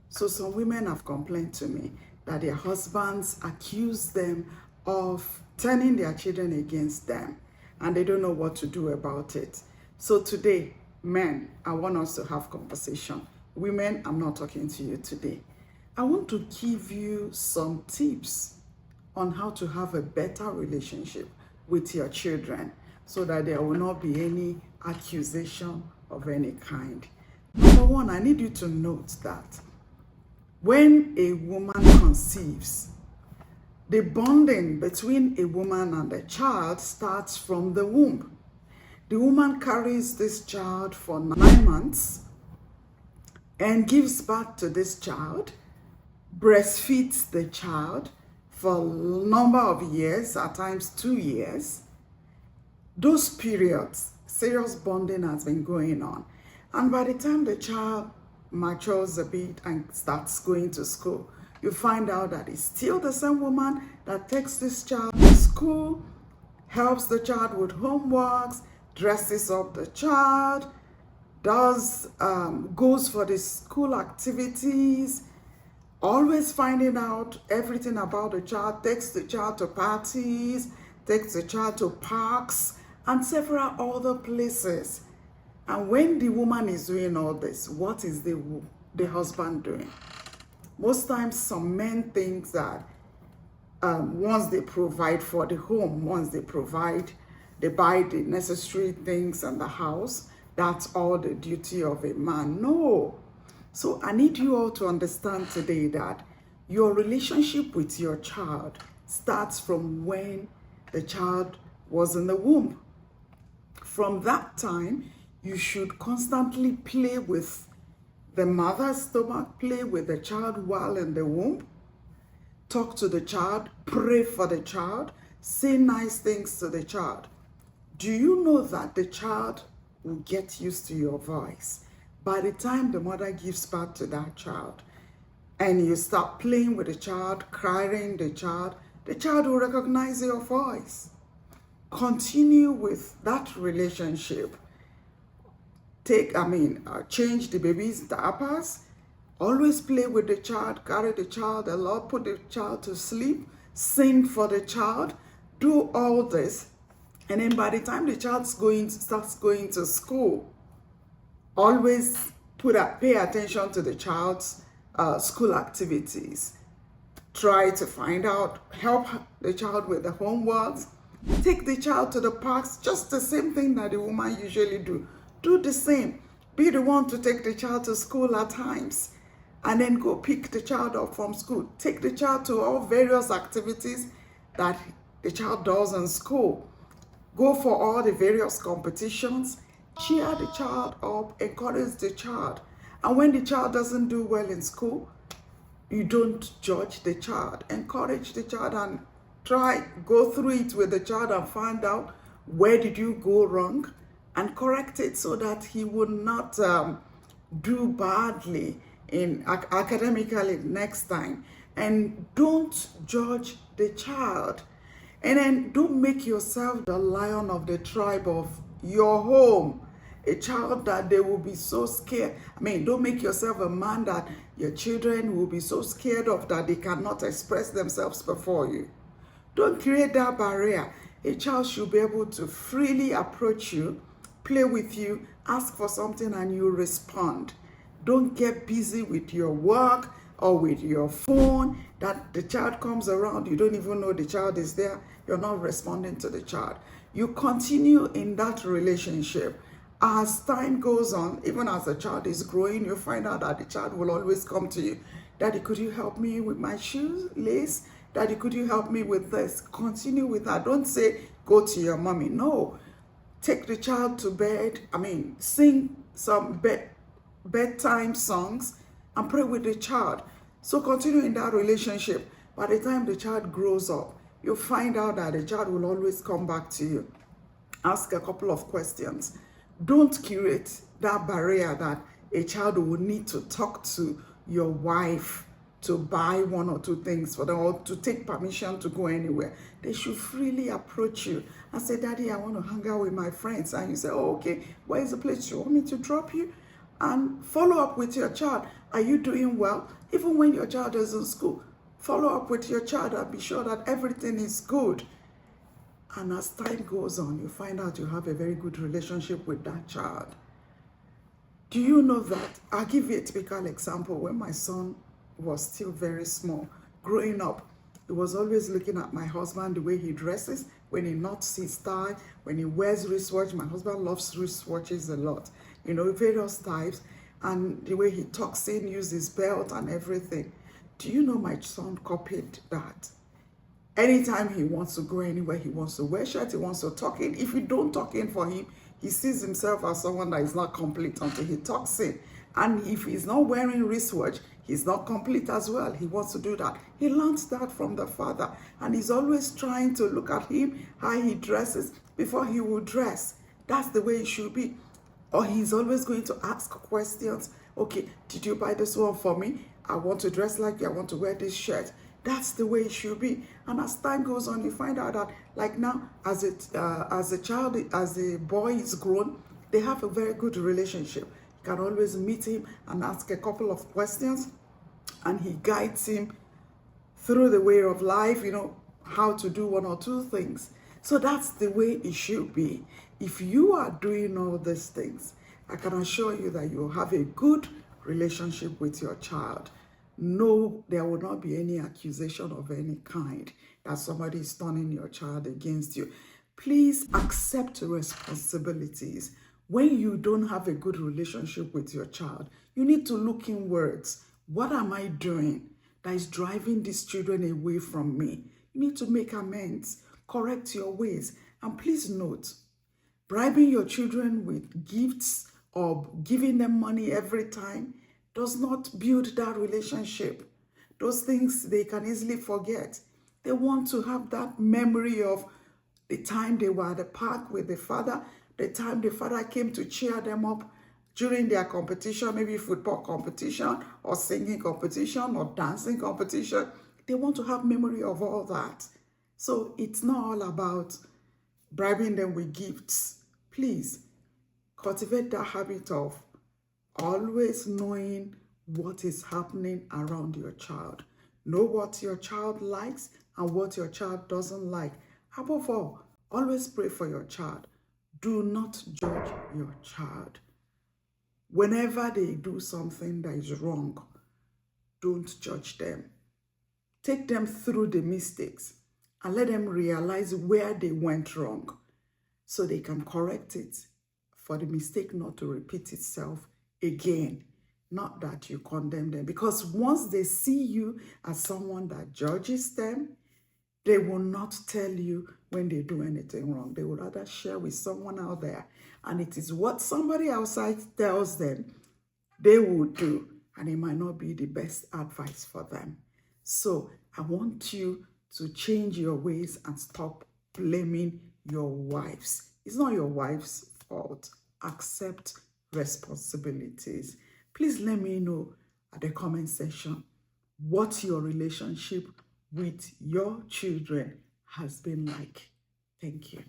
So some women have complained to me that their husbands accuse them of turning their children against them, and they don't know what to do about it. So today, men, I want us to have conversation. Women, I'm not talking to you today. I want to give you some tips on how to have a better relationship with your children so that there will not be any accusation of any kind. Number one, I need you to note that when a woman conceives, the bonding between a woman and a child starts from the womb. The woman carries this child for 9 months and gives birth to this child, breastfeeds the child for a number of years, at times 2 years. Those periods, serious bonding has been going on. And by the time the child matures a bit and starts going to school, you find out that it's still the same woman that takes this child to school, helps the child with homeworks, dresses up the child, goes for the school activities, always finding out everything about the child, takes the child to parties, takes the child to parks, and several other places. And when the woman is doing all this, what is the husband doing? Most times some men think that once they provide for the home, once they buy the necessary things in the house, that's all the duty of a man. No. So I need you all to understand today that your relationship with your child starts from when the child was in the womb. From that time, you should constantly play with the mother's stomach, play with the child while in the womb, talk to the child, pray for the child, say nice things to the child. Do you know that the child will get used to your voice? By the time the mother gives birth to that child and you start playing with the child, crying the child will recognize your voice. Continue with that relationship. Change the baby's diapers, always play with the child, carry the child a lot, put the child to sleep, sing for the child, do all this. And then by the time the child starts going to school, always pay attention to the child's school activities. Try to find out, help the child with the homeworks, take the child to the parks, just the same thing that the woman usually do. Do the same. Be the one to take the child to school at times and then go pick the child up from school. Take the child to all various activities that the child does in school. Go for all the various competitions. Cheer the child up, encourage the child. And when the child doesn't do well in school, you don't judge the child. Encourage the child and go through it with the child and find out where did you go wrong and correct it so that he would not do badly academically next time. And don't judge the child. And then don't make yourself the lion of the tribe of your home. A child that they will be so scared. Don't make yourself a man that your children will be so scared of that they cannot express themselves before you. Don't create that barrier. A child should be able to freely approach you, play with you, ask for something, and you respond. Don't get busy with your work or with your phone, that the child comes around, you don't even know the child is there, you're not responding to the child. You continue in that relationship. As time goes on, even as the child is growing, you find out that the child will always come to you. Daddy, could you help me with my shoes, lace? Daddy, could you help me with this? Continue with that. Don't say, go to your mommy. No. Take the child to bed. Sing some bedtime songs and pray with the child. So continue in that relationship. By the time the child grows up, you'll find out that the child will always come back to you. Ask a couple of questions. Don't create that barrier that a child will need to talk to your wife to buy one or two things for them or to take permission to go anywhere. They should freely approach you and say, Daddy, I want to hang out with my friends. And you say, oh, okay, where is the place you want me to drop you? And follow up with your child. Are you doing well? Even when your child is in school, follow up with your child and be sure that everything is good. And as time goes on, you find out you have a very good relationship with that child. Do you know that? I'll give you a typical example. When my son was still very small, growing up, he was always looking at my husband, the way he dresses, when he knots his tie, when he wears wristwatch. My husband loves wristwatches a lot, you know, various types, and the way he talks in, uses his belt and everything. Do you know my son copied that? Anytime he wants to go anywhere, he wants to wear shirt, he wants to talk in. If you don't talk in for him, he sees himself as someone that is not complete until he talks in. And if he's not wearing wristwatch, he's not complete as well. He wants to do that. He learns that from the father. And he's always trying to look at him, how he dresses, before he will dress. That's the way it should be. Or he's always going to ask questions. Okay, did you buy this one for me? I want to dress like you. I want to wear this shirt. That's the way it should be. And as time goes on, you find out that, like now, as a boy is grown, they have a very good relationship. You can always meet him and ask a couple of questions, and he guides him through the way of life, you know, how to do one or two things. So that's the way it should be. If you are doing all these things, I can assure you that you will have a good relationship with your child. No, there will not be any accusation of any kind that somebody is turning your child against you. Please accept responsibilities. When you don't have a good relationship with your child, you need to look inwards. What am I doing that is driving these children away from me? You need to make amends, correct your ways. And please note, bribing your children with gifts or giving them money every time does not build that relationship. Those things they can easily forget. They want to have that memory of the time they were at the park with the father, the time the father came to cheer them up during their competition, maybe football competition or singing competition or dancing competition. They want to have memory of all that. So it's not all about bribing them with gifts. Please cultivate that habit of always knowing what is happening around your child. Know what your child likes and what your child doesn't like. Above all, always pray for your child. Do not judge your child. Whenever they do something that is wrong, don't judge them. Take them through the mistakes and let them realize where they went wrong so they can correct it for the mistake not to repeat itself again. Not that you condemn them, because once they see you as someone that judges them, they will not tell you when they do anything wrong. They will rather share with someone out there, and it is what somebody outside tells them they will do, and it might not be the best advice for them. So I want you to change your ways and stop blaming your wives. It's not your wife's fault. Accept responsibilities. Please let me know at the comment section what your relationship with your children has been like. Thank you.